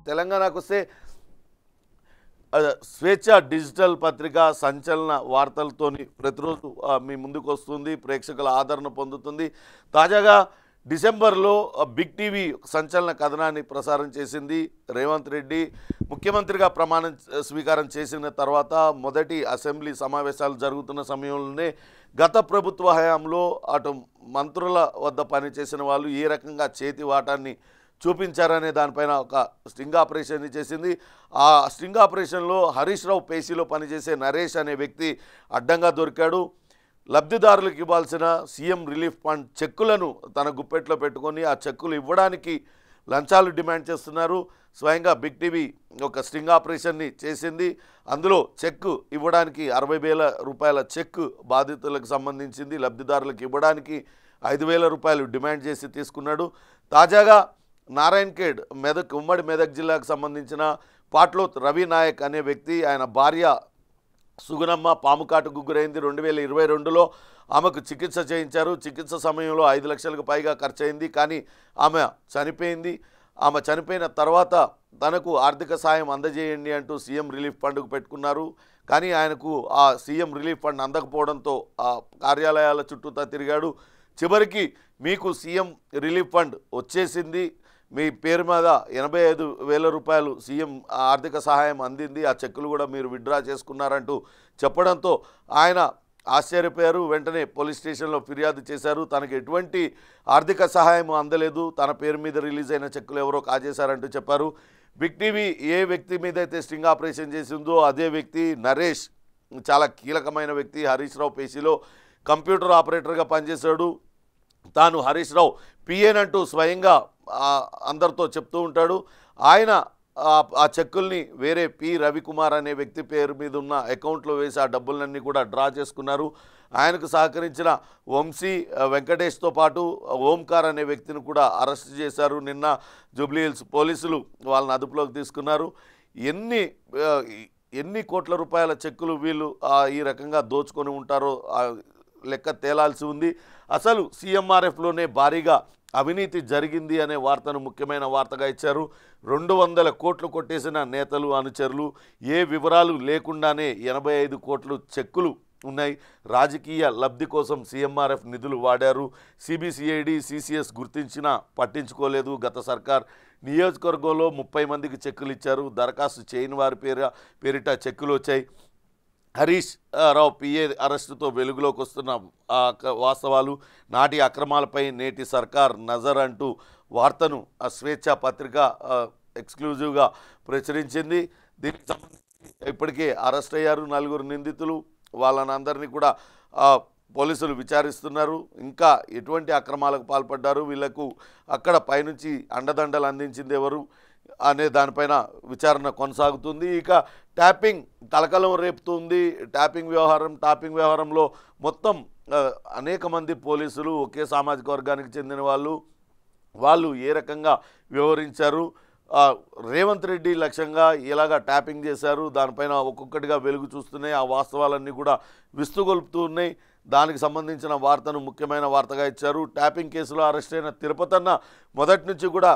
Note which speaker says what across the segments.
Speaker 1: తెలంగాణకు వస్తే స్వేచ్ఛ డిజిటల్ పత్రిక సంచలన వార్తలతోని ప్రతిరోజు మీ ముందుకు వస్తుంది, ప్రేక్షకుల ఆదరణ పొందుతుంది. తాజాగా డిసెంబర్లో బిగ్ టీవీ సంచలన కథనాన్ని ప్రసారం చేసింది. రేవంత్ రెడ్డి ముఖ్యమంత్రిగా ప్రమాణ స్వీకారం చేసిన తర్వాత మొదటి అసెంబ్లీ సమావేశాలు జరుగుతున్న సమయంలోనే గత ప్రభుత్వ హయాంలో అటు మంత్రుల వద్ద పనిచేసిన వాళ్ళు ఏ రకంగా చేతి వాటాన్ని చూపించారనే దానిపైన ఒక స్టింగ్ ఆపరేషన్ చేసింది. ఆ స్టింగ్ ఆపరేషన్లో హరీష్ రావు పేసీలో పనిచేసే నరేష్ అనే వ్యక్తి అడ్డంగా దొరికాడు. లబ్ధిదారులకు ఇవ్వాల్సిన సీఎం రిలీఫ్ ఫండ్ చెక్కులను తన గుప్పెట్లో పెట్టుకొని ఆ చెక్కులు ఇవ్వడానికి లంచాలు డిమాండ్ చేస్తున్నారు. స్వయంగా బిగ్ టీవీ ఒక స్టింగ్ ఆపరేషన్ని చేసింది. అందులో చెక్కు ఇవ్వడానికి 60,000 రూపాయల చెక్కు బాధితులకు సంబంధించింది, లబ్ధిదారులకు ఇవ్వడానికి 5,000 రూపాయలు డిమాండ్ చేసి తీసుకున్నాడు. తాజాగా నారాయణఖేడ్ మెదక్ ఉమ్మడి మెదక్ జిల్లాకు సంబంధించిన పాట్లోత్ రవి నాయక్ అనే వ్యక్తి, ఆయన భార్య సుగుణమ్మ పాముకాటుకు గురైంది. 2022లో ఆమెకు చికిత్స చేయించారు. చికిత్స సమయంలో 5 లక్షలకు పైగా ఖర్చు అయింది. కానీ ఆమె చనిపోయింది. ఆమె చనిపోయిన తర్వాత తనకు ఆర్థిక సాయం అందజేయండి అంటూ సీఎం రిలీఫ్ ఫండ్కు పెట్టుకున్నారు. కానీ ఆయనకు ఆ సీఎం రిలీఫ్ ఫండ్ అందకపోవడంతో ఆ కార్యాలయాల చుట్టూతా తిరిగాడు. చివరికి మీకు సీఎం రిలీఫ్ ఫండ్ వచ్చేసింది, మీ పేరు మీద 85,000 రూపాయలు సీఎం ఆర్థిక సహాయం అందింది, ఆ చెక్కులు కూడా మీరు విత్డ్రా చేసుకున్నారంటూ చెప్పడంతో ఆయన ఆశ్చర్యపోయారు. వెంటనే పోలీస్ స్టేషన్లో ఫిర్యాదు చేశారు. తనకు ఎటువంటి ఆర్థిక సహాయం అందలేదు, తన పేరు మీద రిలీజ్ అయిన చెక్కులు ఎవరో కాజేశారంటూ చెప్పారు. బిగ్ టీవీ ఏ వ్యక్తి మీద అయితే స్టింగ్ ఆపరేషన్ చేసిందో అదే వ్యక్తి నరేష్, చాలా కీలకమైన వ్యక్తి. హరీష్ రావు పేసీలో కంప్యూటర్ ఆపరేటర్గా పనిచేశాడు. తాను హరీష్ రావు పిఎన్ అంటూ స్వయంగా అందరితో చెప్తూ ఉంటాడు. ఆయన ఆ చెక్కుల్ని వేరే పి రవికుమార్ అనే వ్యక్తి పేరు మీద ఉన్న అకౌంట్లో వేసి ఆ డబ్బులన్నీ కూడా డ్రా చేసుకున్నారు. ఆయనకు సహకరించిన వంశీ వెంకటేష్తో పాటు ఓంకార్ అనే వ్యక్తిని కూడా అరెస్ట్ చేశారు. నిన్న జూబ్లీహిల్స్ పోలీసులు వాళ్ళని అదుపులోకి తీసుకున్నారు. ఎన్ని కోట్ల రూపాయల చెక్కులు వీళ్ళు ఈ రకంగా దోచుకొని ఉంటారో లెక్క తేలాల్సి ఉంది. అసలు సీఎంఆర్ఎఫ్లోనే భారీగా అవినీతి జరిగింది అనే వార్తను ముఖ్యమైన వార్తగా ఇచ్చారు. 200 కోట్లు కొట్టేసిన నేతలు అనుచరులు, ఏ వివరాలు లేకుండానే 85 కోట్లు చెక్కులు ఉన్నాయి. రాజకీయ లబ్ధి కోసం సీఎంఆర్ఎఫ్ నిధులు వాడారు. సిబిసిఐడి సిసిఎస్ గుర్తించినా పట్టించుకోలేదు. గత సర్కార్ నియోజకవర్గంలో 30 మందికి చెక్కులు ఇచ్చారు. దరఖాస్తు చేయని వారి పేరిట చెక్కులు వచ్చాయి. హరీష్ రావు పిఏ అరెస్టుతో వెలుగులోకి వస్తున్న వాస్తవాలు, నాటి అక్రమాలపై నేటి సర్కార్ నజర్ అంటూ వార్తను ఆ స్వేచ్ఛ పత్రిక ఎక్స్క్లూజివ్గా ప్రచురించింది. దీనికి సంబంధించి ఇప్పటికే అరెస్ట్ అయ్యారు 4 నిందితులు. వాళ్ళని అందరినీ కూడా పోలీసులు విచారిస్తున్నారు. ఇంకా ఎటువంటి అక్రమాలకు పాల్పడ్డారు, వీళ్లకు అక్కడ పైనుంచి అండదండలు అందించింది ఎవరు అనే దానిపైన విచారణ కొనసాగుతుంది. ఇక ట్యాపింగ్ కలకలం రేపుతుంది. టాపింగ్ వ్యవహారంలో మొత్తం అనేక మంది పోలీసులు ఒకే సామాజిక వర్గానికి చెందిన వాళ్ళు ఏ రకంగా వ్యవహరించారు, రేవంత్ రెడ్డి లక్ష్యంగా ఎలాగా ట్యాపింగ్ చేశారు, దానిపైన ఒక్కొక్కటిగా వెలుగు చూస్తున్నాయి. ఆ వాస్తవాలన్నీ కూడా విస్తుగొల్పుతూ ఉన్నాయి. దానికి సంబంధించిన వార్తను ముఖ్యమైన వార్తగా ఇచ్చారు. ట్యాపింగ్ కేసులో అరెస్ట్ అయిన తిరుపతన్న మొదటి నుంచి కూడా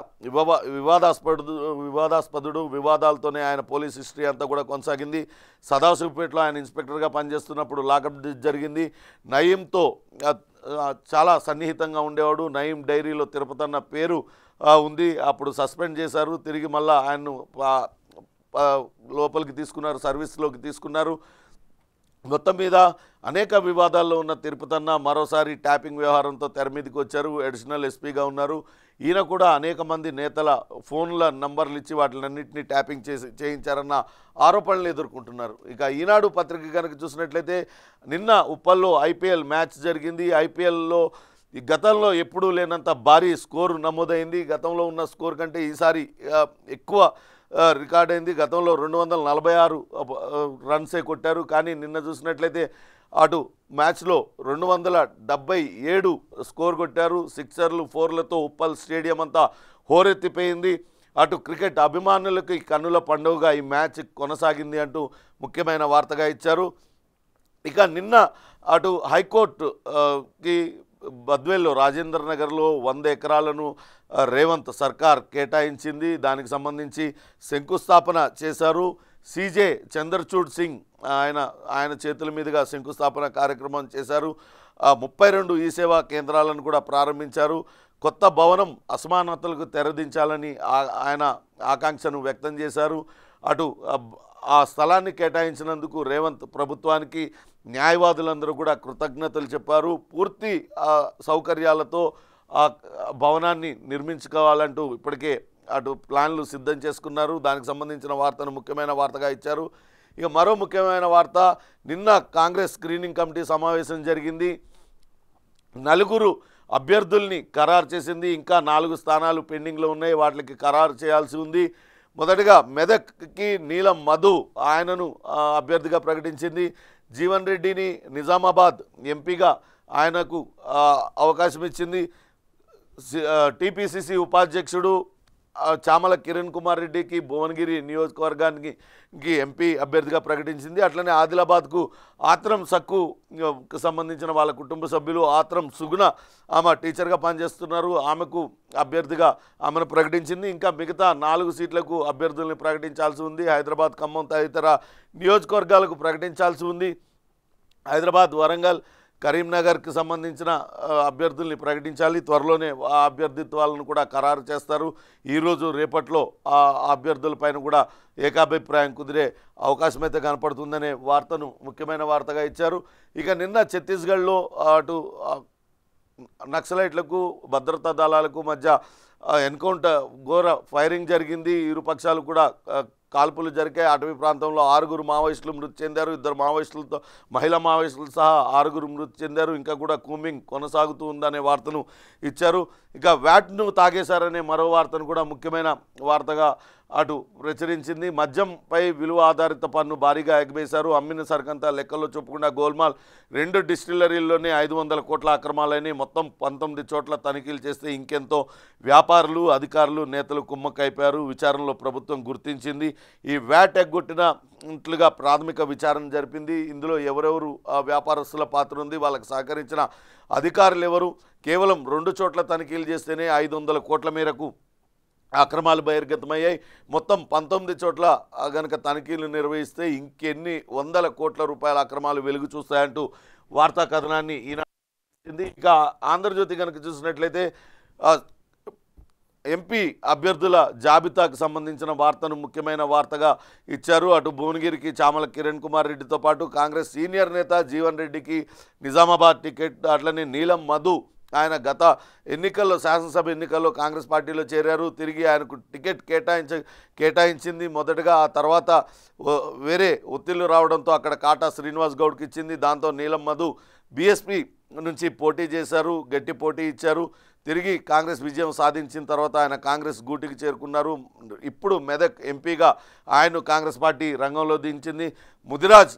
Speaker 1: వివాదాస్పదుడు, వివాదాలతోనే ఆయన పోలీస్ హిస్టరీ అంతా కూడా కొనసాగింది. సదాశివపేటలో ఆయన ఇన్స్పెక్టర్గా పనిచేస్తున్నప్పుడు లాకప్ జరిగింది. నయీంతో చాలా సన్నిహితంగా ఉండేవాడు. నయీం డైరీలో తిరుపతన్న పేరు ఉంది. అప్పుడు సస్పెండ్ చేశారు. తిరిగి మళ్ళీ ఆయన్ను లోపలికి తీసుకున్నారు, సర్వీస్లోకి తీసుకున్నారు. మొత్తం మీద అనేక వివాదాల్లో ఉన్న తిరుపతన్న మరోసారి ట్యాపింగ్ వ్యవహారంతో తెర మీదకి వచ్చారు. అడిషనల్ ఎస్పీగా ఉన్నారు. ఈయన కూడా అనేక మంది నేతల ఫోన్ల నంబర్లు ఇచ్చి వాటిలన్నింటినీ ట్యాపింగ్ చేయించారన్న ఆరోపణలు ఎదుర్కొంటున్నారు. ఇక ఈనాడు పత్రిక కనుక చూసినట్లయితే నిన్న ఉప్పల్లో ఐపీఎల్ మ్యాచ్ జరిగింది. ఐపీఎల్లో ఈ గతంలో ఎప్పుడూ లేనంత భారీ స్కోరు నమోదైంది. గతంలో ఉన్న స్కోర్ కంటే ఈసారి ఎక్కువ రికార్డ్ అయింది. గతంలో 246 రన్సే కొట్టారు. కానీ నిన్న చూసినట్లయితే అటు మ్యాచ్లో 277 స్కోర్ కొట్టారు. సిక్సర్లు, ఫోర్లతో ఉప్పల్ స్టేడియం అంతా హోరెత్తిపోయింది. అటు క్రికెట్ అభిమానులకి కన్నుల పండుగగా ఈ మ్యాచ్ కొనసాగింది అంటూ ముఖ్యమైన వార్తగా ఇచ్చారు. ఇక నిన్న అటు హైకోర్టుకి బద్వేల్లో రాజేంద్ర నగర్లో 100 ఎకరాలను రేవంత్ సర్కార్ కేటాయించింది. దానికి సంబంధించి శంకుస్థాపన చేశారు. సీజే చంద్రచూడ్ సింగ్ ఆయన చేతుల మీదుగా శంకుస్థాపన కార్యక్రమం చేశారు. 32 ఈ సేవా కేంద్రాలను కూడా ప్రారంభించారు. కొత్త భవనం అసమానతలకు తెరదించాలని ఆయన ఆకాంక్షను వ్యక్తం చేశారు. అటు ఆ స్థలాన్ని కేటాయించినందుకు రేవంత్ ప్రభుత్వానికి న్యాయవాదులందరూ కూడా కృతజ్ఞతలు చెప్పారు. పూర్తి సౌకర్యాలతో ఆ భవనాన్ని నిర్మించుకోవాలంటూ ఇప్పటికే అటు ప్లాన్లు సిద్ధం చేసుకున్నారు. దానికి సంబంధించిన వార్తను ముఖ్యమైన వార్తగా ఇచ్చారు. ఇక మరో ముఖ్యమైన వార్త, నిన్న కాంగ్రెస్ స్క్రీనింగ్ కమిటీ సమావేశం జరిగింది. 4 అభ్యర్థుల్ని ఖరారు చేసింది. ఇంకా 4 స్థానాలు పెండింగ్లో ఉన్నాయి, వాటికి ఖరారు చేయాల్సి ఉంది. మొదటగా మెదక్కి నీలం మధు ఆయనను అభ్యర్థిగా ప్రకటించింది. జీవన్ రెడ్డిని నిజామాబాద్ ఎంపీగా ఆయనకు అవకాశం ఇచ్చింది. టీపీసీసీ ఉపాధ్యక్షుడు చామల కిరణ్ కుమార్ రెడ్డికి భువనగిరి నియోజకవర్గానికి ఎంపీ అభ్యర్థిగా ప్రకటించింది. అట్లనే ఆదిలాబాద్కు ఆత్రం సక్కుకు సంబంధించిన వాళ్ళ కుటుంబ సభ్యులు ఆత్రం సుగుణ ఆమె టీచర్గా పనిచేస్తున్నారు, ఆమెకు అభ్యర్థిగా ఆమెను ప్రకటించింది. ఇంకా మిగతా 4 సీట్లకు అభ్యర్థుల్ని ప్రకటించాల్సి ఉంది. హైదరాబాద్, ఖమ్మం తదితర నియోజకవర్గాలకు ప్రకటించాల్సి ఉంది. హైదరాబాద్, వరంగల్, కరీంనగర్కి సంబంధించిన అభ్యర్థుల్ని ప్రకటించాలి. త్వరలోనే ఆ అభ్యర్థిత్వాలను కూడా ఖరారు చేస్తారు. ఈరోజు రేపట్లో ఆ అభ్యర్థులపైన కూడా ఏకాభిప్రాయం కుదిరే అవకాశం అయితే కనపడుతుందనే వార్తను ముఖ్యమైన వార్తగా ఇచ్చారు. ఇక నిన్న ఛత్తీస్గఢ్లో అటు నక్సలైట్లకు భద్రతా దళాలకు మధ్య ఎన్కౌంటర్ ఘోర ఫైరింగ్ జరిగింది. ఇరు పక్షాలు కూడా కాల్పులు జరిగాయి. అటవీ ప్రాంతంలో 6 మావోయిస్టులు మృతి చెందారు. 2 మావోయిస్టులతో మహిళా మావోయిస్టులు సహా 6 మృతి చెందారు. ఇంకా కూడా కూంబింగ్ కొనసాగుతూ ఉందనే వార్తను ఇచ్చారు. ఇక వ్యాట్ను తాగేశారనే మరో వార్తను కూడా ముఖ్యమైన వార్తగా అటు ప్రచురించింది. మద్యంపై విలువ ఆధారిత పన్ను భారీగా ఎగవేశారు. అమ్మిన సరుకంతా లెక్కల్లో చూపకుండా గోల్మాల్ 2 డిస్టిలరీల్లోనే 500 కోట్ల అక్రమాలని మొత్తం 19 చోట్ల తనిఖీలు చేస్తే ఇంకెంతో వ్యాపారులు, అధికారులు, నేతలు కుమ్మక్కైపోయారు. విచారణలో ప్రభుత్వం గుర్తించింది. ఈ వ్యాట్ ఎగ్గొట్టినట్లుగా ప్రాథమిక విచారణ జరిపింది. ఇందులో ఎవరెవరు వ్యాపారస్తుల పాత్ర ఉంది, వాళ్ళకి సహకరించిన అధికారులు ఎవరు, కేవలం 2 చోట్ల తనిఖీలు చేస్తేనే 500 కోట్ల మేరకు అక్రమాలు బహిర్గతమయ్యాయి. మొత్తం 19 చోట్ల గనక తనిఖీలు నిర్వహిస్తే ఇంకెన్ని వందల కోట్ల రూపాయల అక్రమాలు వెలుగు చూస్తాయంటూ వార్తా కథనాన్ని ఈనాడు. ఇక ఆంధ్రజ్యోతి కనుక చూసినట్లయితే ఎంపీ అభ్యర్థుల జాబితాకు సంబంధించిన వార్తను ముఖ్యమైన వార్తగా ఇచ్చారు. అటు భువనగిరికి చామల కిరణ్ కుమార్ రెడ్డితో పాటు కాంగ్రెస్ సీనియర్ నేత జీవన్ రెడ్డికి నిజామాబాద్ టికెట్, అట్లనే నీలం మధు ఆయన గత ఎన్నికల్లో శాసనసభ ఎన్నికల్లో కాంగ్రెస్ పార్టీలో చేరారు. తిరిగి ఆయనకు టికెట్ కేటాయించింది మొదటగా. ఆ తర్వాత వేరే ఒత్తిళ్లు రావడంతో అక్కడ కాటా శ్రీనివాస్ గౌడ్కి ఇచ్చింది. దాంతో నీలం మధు బీఎస్పీ నుంచి పోటీ చేశారు, గట్టి పోటీ ఇచ్చారు. తిరిగి కాంగ్రెస్ విజయం సాధించిన తర్వాత ఆయన కాంగ్రెస్ గూటికి చేరుకున్నారు. ఇప్పుడు మెదక్ ఎంపీగా ఆయన కాంగ్రెస్ పార్టీ రంగంలో దించింది. ముదిరాజ్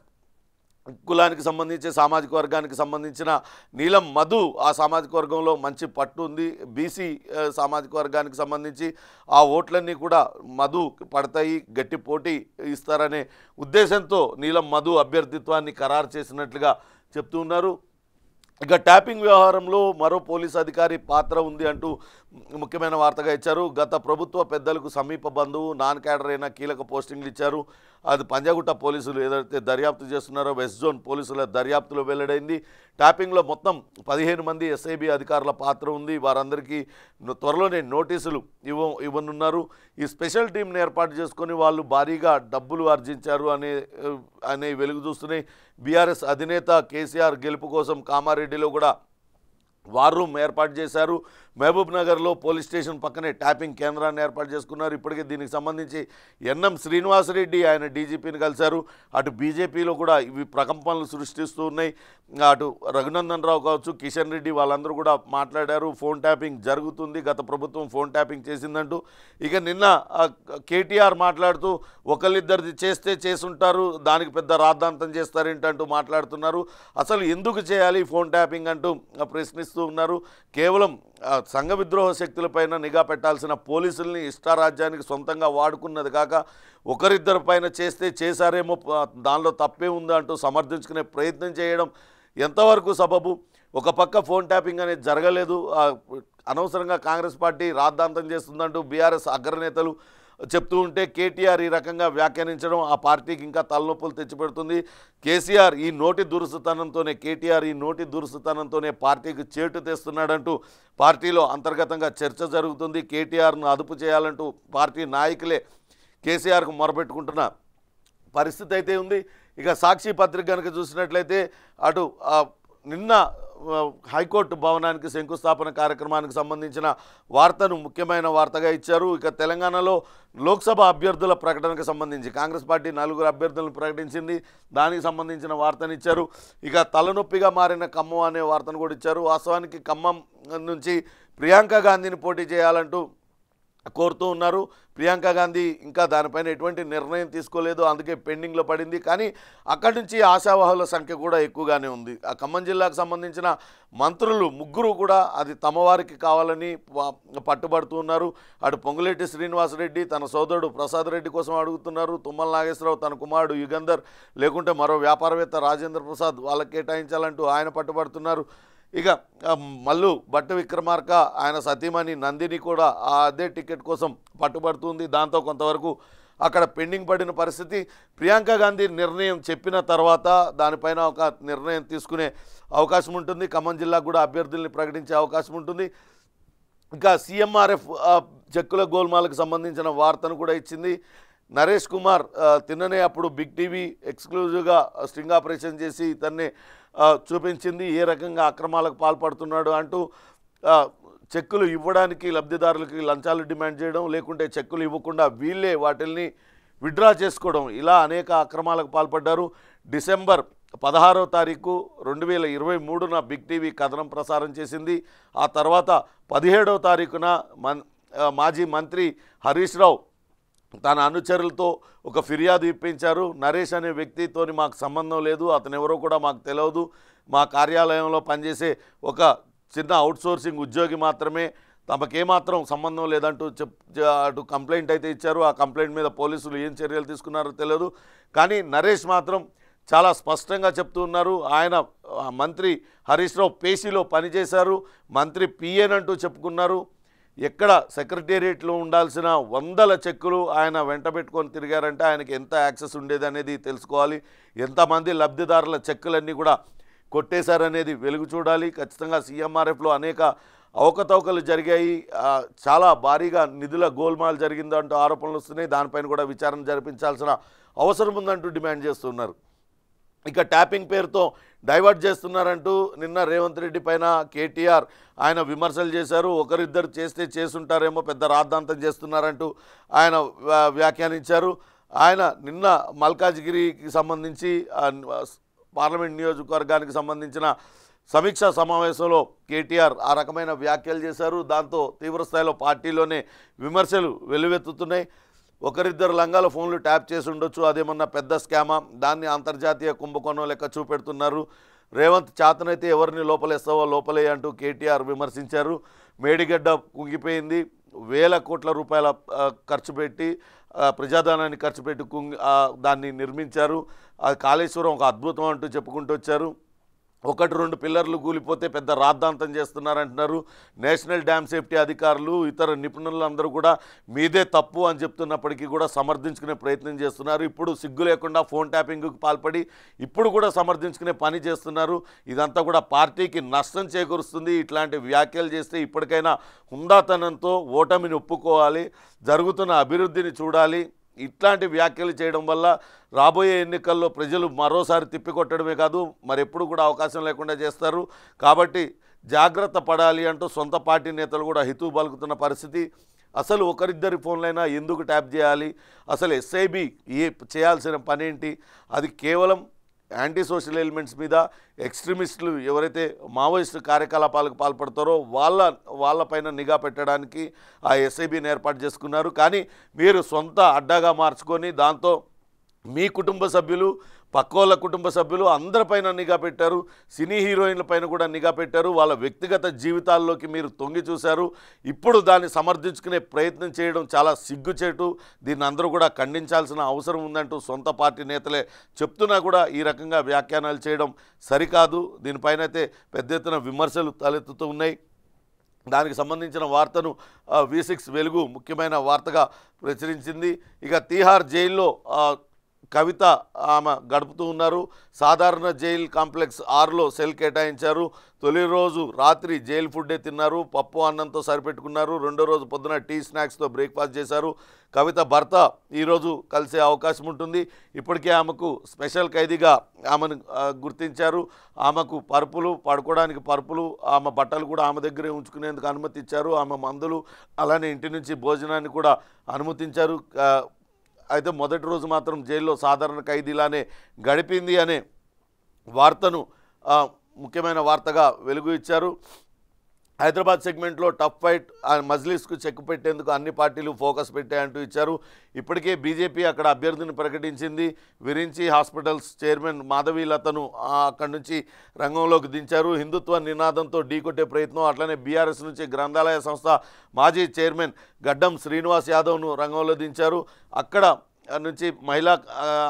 Speaker 1: కులానికి సంబంధించి సామాజిక వర్గానికి సంబంధించిన నీలం మధు ఆ సామాజిక వర్గంలో మంచి పట్టు ఉంది. బీసీ సామాజిక వర్గానికి సంబంధించి ఆ ఓట్లన్నీ కూడా మధు పడతాయి, గట్టి పోటీ ఇస్తారనే ఉద్దేశంతో నీలం మధు అభ్యర్థిత్వాన్ని ఖరారు చేసినట్లుగా చెప్తూ ఉన్నారు. ఇక ట్యాపింగ్ వ్యవహారంలో మరో పోలీస్ అధికారి పాత్ర ఉంది అంటూ ముఖ్యమైన వార్తగా ఇచ్చారు. గత ప్రభుత్వ పెద్దలకు సమీప బంధువు, నాన్ క్యాడర్ అయిన కీలక పోస్టింగ్లు ఇచ్చారు. అది పంజాగుట్ట పోలీసులు ఏదైతే దర్యాప్తు చేస్తున్నారో వెస్ట్ జోన్ పోలీసుల దర్యాప్తులో వెల్లడైంది. ట్యాపింగ్లో మొత్తం 15 మంది ఎస్ఐబి అధికారుల పాత్ర ఉంది. వారందరికీ త్వరలోనే నోటీసులు ఇవ్వనున్నారు. ఈ స్పెషల్ టీంని ఏర్పాటు చేసుకొని వాళ్ళు భారీగా డబ్బులు ఆర్జించారు అనే వెలుగు చూస్తున్నాయి. బీఆర్ఎస్ అధినేత కేసీఆర్ గెలుపు కోసం కామారెడ్డిలో కూడా వార్ రూమ్ ఏర్పాటు చేశారు. మహబూబ్ నగర్లో పోలీస్ స్టేషన్ పక్కనే ట్యాపింగ్ కేంద్రాన్ని ఏర్పాటు చేసుకున్నారు. ఇప్పటికే దీనికి సంబంధించి ఎన్ఎం శ్రీనివాసరెడ్డి ఆయన డీజీపీని కలిశారు. అటు బీజేపీలో కూడా ఇవి ప్రకంపనలు సృష్టిస్తూ ఉన్నాయి. అటు రఘునందన్ రావు కావచ్చు, కిషన్ రెడ్డి వాళ్ళందరూ కూడా మాట్లాడారు. ఫోన్ ట్యాపింగ్ జరుగుతుంది, గత ప్రభుత్వం ఫోన్ ట్యాపింగ్ చేసిందంటూ. ఇక నిన్న కేటీఆర్ మాట్లాడుతూ ఒకళ్ళిద్దరిది చేస్తే చేసుంటారు, దానికి పెద్ద రాద్ధాంతం చేస్తారేంటంటూ మాట్లాడుతున్నారు. అసలు ఎందుకు చేయాలి ఫోన్ ట్యాపింగ్ అంటూ ప్రశ్నిస్తూ ఉన్నారు. కేవలం సంఘ విద్రోహ శక్తులపైన నిఘా పెట్టాల్సిన పోలీసుల్ని ఇష్టారాజ్యానికి సొంతంగా వాడుకున్నది కాక ఒకరిద్దరి పైన చేశారేమో దానిలో తప్పే ఉందా అంటూ సమర్థించుకునే ప్రయత్నం చేయడం ఎంతవరకు సబబు? ఒక పక్క ఫోన్ ట్యాపింగ్ అనేది జరగలేదు, అనవసరంగా కాంగ్రెస్ పార్టీ రాద్ధాంతం చేస్తుందంటూ బీఆర్ఎస్ అగ్రనేతలు చెప్తూ ఉంటే కేటీఆర్ ఈ రకంగా వ్యాఖ్యానించడం ఆ పార్టీకి ఇంకా తలనొప్పులు తెచ్చిపెడుతుంది. కేటీఆర్ ఈ నోటి దురుసుతనంతోనే పార్టీకి చేటు తెస్తున్నాడంటూ పార్టీలో అంతర్గతంగా చర్చ జరుగుతుంది. కేటీఆర్ను అదుపు చేయాలంటూ పార్టీ నాయకులే కేసీఆర్కు మొరపెట్టుకుంటున్న పరిస్థితి అయితే ఉంది. ఇక సాక్షి పత్రిక కనుక చూసినట్లయితే అటు నిన్న హైకోర్టు భవనానికి శంకుస్థాపన కార్యక్రమానికి సంబంధించిన వార్తను ముఖ్యమైన వార్తగా ఇచ్చారు. ఇక తెలంగాణలో లోక్సభ అభ్యర్థుల ప్రకటనకు సంబంధించి కాంగ్రెస్ పార్టీ 4 అభ్యర్థులను ప్రకటించింది, దానికి సంబంధించిన వార్తను ఇచ్చారు. ఇక తలనొప్పిగా మారిన ఖమ్మం అనే వార్తను కూడా ఇచ్చారు. వాస్తవానికి ఖమ్మం నుంచి ప్రియాంక గాంధీని పోటీ చేయాలంటూ కోరుతూ ఉన్నారు. ప్రియాంక గాంధీ ఇంకా దానిపైన ఎటువంటి నిర్ణయం తీసుకోలేదు, అందుకే పెండింగ్లో పడింది. కానీ అక్కడి నుంచి ఆశావాహుల సంఖ్య కూడా ఎక్కువగానే ఉంది. ఆ ఖమ్మం జిల్లాకు సంబంధించిన మంత్రులు 3 కూడా అది తమ వారికి కావాలని పట్టుబడుతూ ఉన్నారు. అటు పొంగులేటి శ్రీనివాసరెడ్డి తన సోదరుడు ప్రసాద్ రెడ్డి కోసం అడుగుతున్నారు, తుమ్మల నాగేశ్వరరావు తన కుమారుడు యుగంధర్ లేకుంటే మరో వ్యాపారవేత్త రాజేంద్ర ప్రసాద్ వాళ్ళకి కేటాయించాలంటూ ఆయన పట్టుబడుతున్నారు. ఇక మల్లు భట్టి విక్రమార్క ఆయన సతీమణి నందిని కూడా అదే టికెట్ కోసం పట్టుబడుతుంది. దాంతో కొంతవరకు అక్కడ పెండింగ్ పడిన పరిస్థితి. ప్రియాంక గాంధీ నిర్ణయం చెప్పిన తర్వాత దానిపైన ఒక నిర్ణయం తీసుకునే అవకాశం ఉంటుంది. ఖమ్మం జిల్లాకు కూడా అభ్యర్థుల్ని ప్రకటించే అవకాశం ఉంటుంది. ఇంకా సీఎంఆర్ఎఫ్ చెక్కుల గోల్మాలకు సంబంధించిన వార్తను కూడా ఇచ్చింది. నరేష్ కుమార్ తిన్ననే అప్పుడు బిగ్ టీవీ ఎక్స్క్లూజివ్గా స్ట్రింగ్ ఆపరేషన్ చేసి ఇతన్ని చూపించింది, ఏ రకంగా అక్రమాలకు పాల్పడుతున్నాడు అంటూ చెక్కులు ఇవ్వడానికి లబ్ధిదారులకి లంచాలు డిమాండ్ చేయడం, లేకుంటే చెక్కులు ఇవ్వకుండా వీళ్ళే వాటిల్ని విత్డ్రా చేసుకోవడం, ఇలా అనేక అక్రమాలకు పాల్పడ్డారు. డిసెంబర్ 16వ తారీఖు 2023న బిగ్ టీవీ కథనం ప్రసారం చేసింది. ఆ తర్వాత 17వ తారీఖున మాజీ మంత్రి హరీష్ రావు తన అనుచరులతో ఒక ఫిర్యాదు ఇప్పించారు. నరేష్ అనే వ్యక్తితోని మాకు సంబంధం లేదు, అతను ఎవరో కూడా మాకు తెలియదు, మా కార్యాలయంలో పనిచేసే ఒక చిన్న అవుట్సోర్సింగ్ ఉద్యోగి మాత్రమే, తమకేమాత్రం సంబంధం లేదంటూ అటు కంప్లైంట్ అయితే ఇచ్చారు. ఆ కంప్లైంట్ మీద పోలీసులు ఏం చర్యలు తీసుకున్నారో తెలియదు. కానీ నరేష్ మాత్రం చాలా స్పష్టంగా చెప్తూ ఉన్నారు, ఆయన మంత్రి హరీష్ రావు పేసీలో పనిచేశారు, మంత్రి పిఏనంటూ చెప్పుకున్నారు. ఎక్కడ సెక్రటేరియట్లో ఉండాల్సిన 100 చెక్కులు ఆయన వెంట పెట్టుకొని తిరిగారంటే ఆయనకి ఎంత యాక్సెస్ ఉండేది అనేది తెలుసుకోవాలి. ఎంతమంది లబ్ధిదారుల చెక్కులన్నీ కూడా కొట్టేశారనేది వెలుగు చూడాలి. ఖచ్చితంగా సీఎంఆర్ఎఫ్లో అనేక అవకతవకలు జరిగాయి, చాలా భారీగా నిధుల గోల్మాల్ జరిగిందంటూ ఆరోపణలు వస్తున్నాయి. దానిపైన కూడా విచారణ జరిపించాల్సిన అవసరం ఉందంటూ డిమాండ్ చేస్తున్నారు. ఇక ట్యాపింగ్ పేరుతో డైవర్ట్ చేస్తున్నారంటూ నిన్న రేవంత్ రెడ్డి పైన కేటీఆర్ ఆయన విమర్శలు చేశారు. ఒకరిద్దరు చేస్తే చేసుంటారేమో, పెద్ద రాద్ధాంతం చేస్తున్నారంటూ ఆయన వ్యాఖ్యానించారు. ఆయన నిన్న మల్కాజ్గిరికి సంబంధించి పార్లమెంట్ నియోజకవర్గానికి సంబంధించిన సమీక్షా సమావేశంలో కేటీఆర్ ఆ రకమైన వ్యాఖ్యలు చేశారు. దాంతో తీవ్రస్థాయిలో పార్టీలోనే విమర్శలు వెల్లువెత్తుతున్నాయి. ఒకరిద్దరు లంగాల ఫోన్లు ట్యాప్ చేసి ఉండొచ్చు, అదేమన్నా పెద్ద స్కామా, దాన్ని అంతర్జాతీయ కుంభకోణం లెక్క చూపెడుతున్నారు. రేవంత్ చేతనైతే ఎవరిని లోపలేస్తావో లోపలే అంటూ కేటీఆర్ విమర్శించారు. మేడిగడ్డ కుంగిపోయింది, వేల కోట్ల రూపాయల ఖర్చు పెట్టి ప్రజాధనాన్ని ఖర్చు పెట్టి దాన్ని నిర్మించారు. కాళేశ్వరం ఒక అద్భుతం అంటూ చెప్పుకుంటూ వచ్చారు. 1-2 పిల్లర్లు కూలిపోతే పెద్ద రాద్ధాంతం చేస్తున్నారంటున్నారు. నేషనల్ డ్యామ్ సేఫ్టీ అధికారులు ఇతర నిపుణులు అందరూ కూడా మీదే తప్పు అని చెప్తున్నప్పటికీ కూడా సమర్థించుకునే ప్రయత్నం చేస్తున్నారు. ఇప్పుడు సిగ్గు లేకుండా ఫోన్ ట్యాపింగ్కి పాల్పడి ఇప్పుడు కూడా సమర్థించుకునే పని చేస్తున్నారు. ఇదంతా కూడా పార్టీకి నష్టం చేకూరుస్తుంది. ఇట్లాంటి వ్యాఖ్యలు చేస్తే ఇప్పటికైనా హుందాతనంతో ఓటమిని ఒప్పుకోవాలి, జరుగుతున్న అభివృద్ధిని చూడాలి. ఇట్లాంటి వ్యాఖ్యలు చేయడం వల్ల రాబోయే ఎన్నికల్లో ప్రజలు మరోసారి తిప్పికొట్టడమే కాదు మరెప్పుడు కూడా అవకాశం లేకుండా చేస్తారు. కాబట్టి జాగ్రత్త పడాలి అంటూ సొంత పార్టీ నేతలు కూడా హితవు పలుకుతున్న పరిస్థితి. అసలు ఒకరిద్దరి ఫోన్లైనా ఎందుకు ట్యాప్ చేయాలి, అసలు ఎస్ఐబి చేయాల్సిన పనేంటి, అది కేవలం యాంటీ సోషల్ ఎలిమెంట్స్ మీద ఎక్స్ట్రీమిస్టులు ఎవరైతే మావోయిస్టు కార్యకలాపాలకు పాల్పడతారో వాళ్ళపైన నిఘా పెట్టడానికి ఆ ఎస్ఐబిని ఏర్పాటు చేసుకున్నారు. కానీ మీరు సొంత అడ్డాగా మార్చుకొని దాంతో మీ కుటుంబ సభ్యులు పక్కోళ్ళ కుటుంబ సభ్యులు అందరిపైన నిఘా పెట్టారు, సినీ హీరోయిన్ల పైన కూడా నిఘా పెట్టారు, వాళ్ళ వ్యక్తిగత జీవితాల్లోకి మీరు తొంగి చూశారు. ఇప్పుడు దాన్ని సమర్థించుకునే ప్రయత్నం చేయడం చాలా సిగ్గుచేటు, దీన్ని అందరూ కూడా ఖండించాల్సిన అవసరం ఉందంటూ సొంత పార్టీ నేతలే చెప్తున్నా కూడా ఈ రకంగా వ్యాఖ్యానాలు చేయడం సరికాదు. దీనిపైన అయితే పెద్ద ఎత్తున విమర్శలు తలెత్తుతూ ఉన్నాయి. దానికి సంబంధించిన వార్తను V6 వెలుగు ముఖ్యమైన వార్తగా ప్రచురించింది. ఇక తీహార్ జైల్లో కవిత ఆమె గడుపుతూ ఉన్నారు. సాధారణ జైల్ కాంప్లెక్స్ 6లో సెల్ కేటాయించారు. తొలి రోజు రాత్రి జైలు ఫుడ్డే తిన్నారు, పప్పు అన్నంతో సరిపెట్టుకున్నారు. రెండో రోజు పొద్దున టీ స్నాక్స్తో బ్రేక్ఫాస్ట్ చేశారు. కవిత భర్త ఈరోజు కలిసే అవకాశం ఉంటుంది. ఇప్పటికే ఆమెకు స్పెషల్ ఖైదీగా ఆమెను గుర్తించారు. ఆమెకు పరుపులు, పడుకోవడానికి పరుపులు, ఆమె బట్టలు కూడా ఆమె దగ్గరే ఉంచుకునేందుకు అనుమతి ఇచ్చారు. ఆమె మందులు అలానే ఇంటి నుంచి భోజనాన్ని కూడా అనుమతించారు. అయితే మొదటి రోజు మాత్రం జైల్లో సాధారణ ఖైదీలానే గడిపింది అనే వార్తను ముఖ్యమైన వార్తగా వెలుగు ఇచ్చారు. హైదరాబాద్ సెగ్మెంట్లో టఫ్ ఫైట్, మజ్లిస్కు చెక్ పెట్టేందుకు అన్ని పార్టీలు ఫోకస్ పెట్టాయంటూ ఇచ్చారు. ఇప్పటికే బీజేపీ అక్కడ అభ్యర్థిని ప్రకటించింది. విరించి హాస్పిటల్స్ చైర్మన్ మాధవీలతను అక్కడి నుంచి రంగంలోకి దించారు. హిందుత్వ నినాదంతో ఢీకొట్టే ప్రయత్నం. అట్లనే బీఆర్ఎస్ నుంచి గ్రంథాలయ సంస్థ మాజీ చైర్మన్ గడ్డం శ్రీనివాస్ యాదవ్ను రంగంలో దించారు. అక్కడ నుంచి మహిళా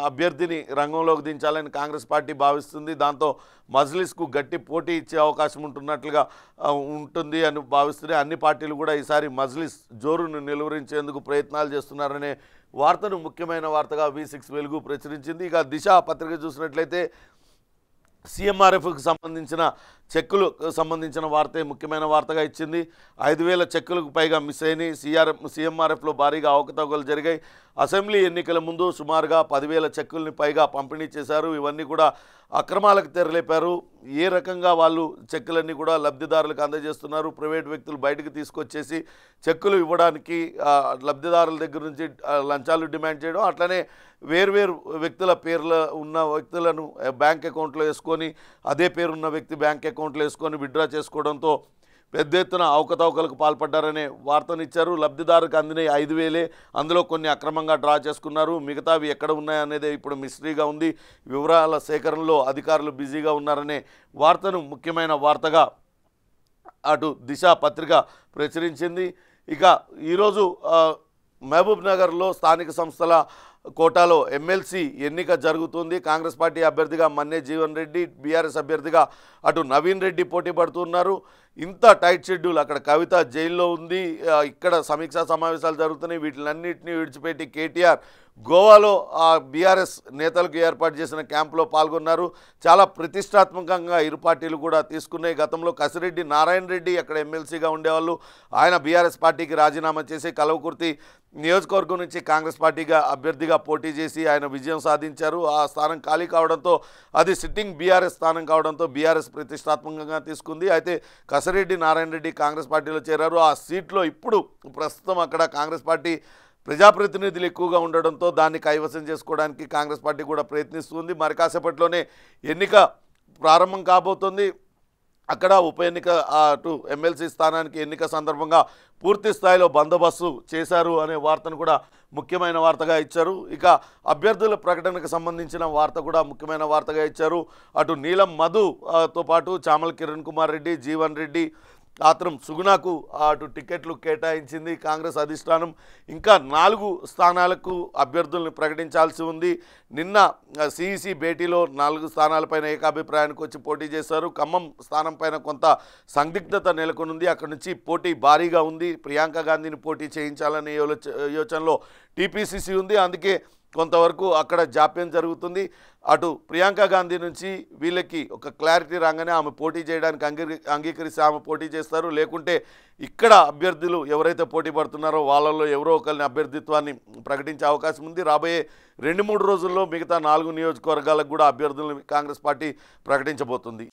Speaker 1: అభ్యర్థిని రంగంలోకి దించాలని కాంగ్రెస్ పార్టీ భావిస్తుంది. దాంతో మజ్లిస్కు గట్టి పోటీ ఇచ్చే అవకాశం ఉంటుంది అని భావిస్తున్నాయి. అన్ని పార్టీలు కూడా ఈసారి మజ్లిస్ జోరును నిలువరించేందుకు ప్రయత్నాలు చేస్తున్నారనే వార్తను ముఖ్యమైన వార్తగా V6 వెలుగు ప్రచురించింది. ఇక దిశ పత్రిక చూసినట్లయితే సీఎంఆర్ఎఫ్కి సంబంధించిన చెక్కులకు సంబంధించిన వార్తే ముఖ్యమైన వార్తగా ఇచ్చింది. 5,000 చెక్కులకు పైగా మిస్ అయినాయి. సీఎంఆర్ఎఫ్లో భారీగా అవకతవకలు జరిగాయి. అసెంబ్లీ ఎన్నికల ముందు సుమారుగా 10,000 చెక్కుల్ని పైగా పంపిణీ చేశారు. ఇవన్నీ కూడా అక్రమాలకు తెరలేపారు. ఏ రకంగా వాళ్ళు చెక్కులన్నీ కూడా లబ్ధిదారులకు అందజేస్తున్నారు. ప్రైవేట్ వ్యక్తులు బయటకు తీసుకొచ్చేసి చెక్కులు ఇవ్వడానికి లబ్ధిదారుల దగ్గర నుంచి లంచాలు డిమాండ్ చేయడం, అట్లనే వేర్వేరు వ్యక్తుల పేర్ల ఉన్న వ్యక్తులను బ్యాంక్ అకౌంట్లో వేసుకొని అదే పేరున్న వ్యక్తి బ్యాంక్ అకౌంట్లో వేసుకొని విత్డ్రా చేసుకోవడంతో పెద్ద ఎత్తున అవకతవకలకు పాల్పడ్డారనే వార్తనిచ్చారు. లబ్ధిదారుకు అందిన 5,000, అందులో కొన్ని అక్రమంగా డ్రా చేసుకున్నారు. మిగతావి ఎక్కడ ఉన్నాయనేది ఇప్పుడు మిస్టరీగా ఉంది. వివరాల సేకరణలో అధికారులు బిజీగా ఉన్నారనే వార్తను ముఖ్యమైన వార్తగా అటు దిశ పత్రిక ప్రచురించింది. ఇక ఈరోజు మహబూబ్ నగర్లో స్థానిక సంస్థల కోటాలో ఎమ్మెల్సీ ఎన్నిక జరుగుతుంది. కాంగ్రెస్ పార్టీ అభ్యర్థిగా మన్నే జీవన్ రెడ్డి, బీఆర్ఎస్ అభ్యర్థిగా అటు నవీన్ రెడ్డి పోటీ పడుతున్నారు. ఇంత టైట్ షెడ్యూల్, అక్కడ కవిత జైల్లో ఉంది, ఇక్కడ సమీక్షా సమావేశాలు జరుగుతున్నాయి. వీటిలన్నింటినీ విడిచిపెట్టి కేటీఆర్ గోవాలో బీఆర్ఎస్ నేతలకు ఏర్పాటు చేసిన క్యాంపులో పాల్గొన్నారు. చాలా ప్రతిష్టాత్మకంగా ఇరు పార్టీలు కూడా తీసుకున్నాయి. గతంలో కసిరెడ్డి నారాయణ రెడ్డి అక్కడ ఎమ్మెల్సీగా ఉండేవాళ్ళు. ఆయన బీఆర్ఎస్ పార్టీకి రాజీనామా చేసి కల్వకుర్తి నియోజకవర్గం నుంచి కాంగ్రెస్ పార్టీగా అభ్యర్థిగా పోటీ చేసి ఆయన విజయం సాధించారు. ఆ స్థానం ఖాళీ కావడంతో, అది సిట్టింగ్ బీఆర్ఎస్ స్థానం కావడంతో బీఆర్ఎస్ ప్రతిష్టాత్మకంగా తీసుకుంది. అయితే కసిరెడ్డి నారాయణ రెడ్డి కాంగ్రెస్ పార్టీలో చేరారు. ఆ సీట్లో ఇప్పుడు ప్రస్తుతం అక్కడ కాంగ్రెస్ పార్టీ ప్రజాప్రతినిధులు ఎక్కువగా ఉండడంతో దాన్ని కైవసం చేసుకోవడానికి కాంగ్రెస్ పార్టీ కూడా ప్రయత్నిస్తుంది. మరి కాసేపట్లోనే ఎన్నిక ప్రారంభం కాబోతుంది. అక్కడ ఉప ఎన్నిక అటు ఎమ్మెల్సీ స్థానానికి ఎన్నిక సందర్భంగా పూర్తి స్థాయిలో బందోబస్తు చేశారు అనే వార్తను కూడా ముఖ్యమైన వార్తగా ఇచ్చారు. ఇక అభ్యర్థుల ప్రకటనకు సంబంధించిన వార్త కూడా ముఖ్యమైన వార్తగా ఇచ్చారు. అటు నీలం మధుతో పాటు చామల కిరణ్ కుమార్ రెడ్డి, జీవన్ రెడ్డి, ఆత్రం సుగుణకు అటు టికెట్లు కేటాయించింది కాంగ్రెస్ అధిష్టానం. ఇంకా 4 స్థానాలకు అభ్యర్థులను ప్రకటించాల్సి ఉంది. నిన్న సిఈసి భేటీలో 4 స్థానాలపైన ఏకాభిప్రాయానికి వచ్చి పోటీ చేశారు. ఖమ్మం స్థానం పైన కొంత సందిగ్ధత నెలకొనుంది. అక్కడి నుంచి పోటీ భారీగా ఉంది. ప్రియాంక గాంధీని పోటీ చేయించాలనే యోచనలో టీపీసీసీ ఉంది. అందుకే కొంతవరకు అక్కడ జాప్యం జరుగుతుంది. అటు ప్రియాంక గాంధీ నుంచి వీళ్ళకి ఒక క్లారిటీ రాగానే ఆమె పోటీ చేయడానికి అంగీకరిస్తే ఆమె పోటీ చేస్తారు. లేకుంటే ఇక్కడ అభ్యర్థులు ఎవరైతే పోటీ పడుతున్నారో వాళ్ళల్లో ఎవరో ఒకరిని అభ్యర్థిత్వాన్ని ప్రకటించే అవకాశం ఉంది. రాబోయే 2-3 రోజుల్లో మిగతా 4 నియోజకవర్గాలకు కూడా అభ్యర్థులను కాంగ్రెస్ పార్టీ ప్రకటించబోతుంది.